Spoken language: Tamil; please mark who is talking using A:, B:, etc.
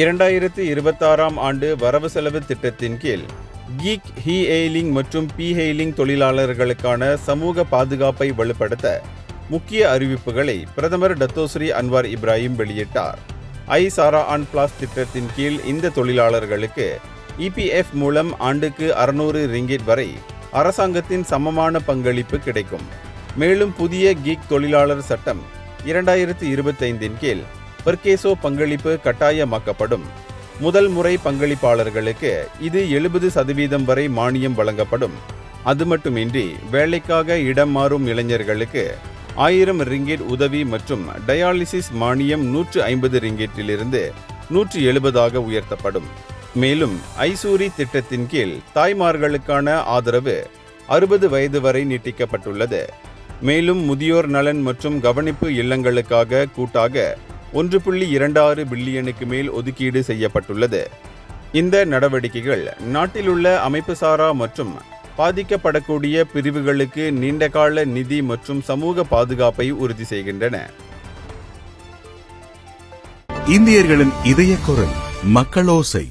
A: 2026ஆம் ஆண்டு வரவு செலவு திட்டத்தின் கீழ் கீக் ஹீ-ஹெயிலிங் மற்றும் பி-ஹெயிலிங் தொழிலாளர்களுக்கான சமூக பாதுகாப்பை வலுப்படுத்த முக்கிய அறிவிப்புகளை பிரதமர் டத்தோஸ்ரீ அன்வார் இப்ராஹிம் வெளியிட்டார். ஐ சாரா ஆன் பிளாஸ் திட்டத்தின் கீழ் இந்த தொழிலாளர்களுக்கு இபிஎஃப் மூலம் ஆண்டுக்கு 600 ரிங்கிட் வரை அரசாங்கத்தின் சமமான பங்களிப்பு கிடைக்கும். மேலும் புதிய கீக் தொழிலாளர் சட்டம் 2025 கீழ் பெர்கேசோ பங்களிப்பு கட்டாயமாக்கப்படும். முதல் முறை பங்களிப்பாளர்களுக்கு இது 70% வரை மானியம் வழங்கப்படும். அது மட்டுமின்றி வேலைக்காக இடம் மாறும் இளைஞர்களுக்கு 1000 ரிங்கிட் உதவி மற்றும் டயாலிசிஸ் மானியம் 150 ரிங்கிட்டிலிருந்து 170 உயர்த்தப்படும். மேலும் ஐசூரி திட்டத்தின் கீழ் தாய்மார்களுக்கான ஆதரவு 60 வயது வரை நீட்டிக்கப்பட்டுள்ளது. மேலும் முதியோர் நலன் மற்றும் கவனிப்பு இல்லங்களுக்காக கூட்டாக 1.26 பில்லியனுக்கு மேல் ஒதுக்கீடு செய்யப்பட்டுள்ளது. இந்த நடவடிக்கைகள் நாட்டிலுள்ள அமைப்புசாரா மற்றும் பாதிக்கப்படக்கூடிய பிரிவுகளுக்கு நீண்டகால நிதி மற்றும் சமூக பாதுகாப்பை உறுதி செய்கின்றன.
B: இந்தியர்களின் இதய குரல் மக்களோசை.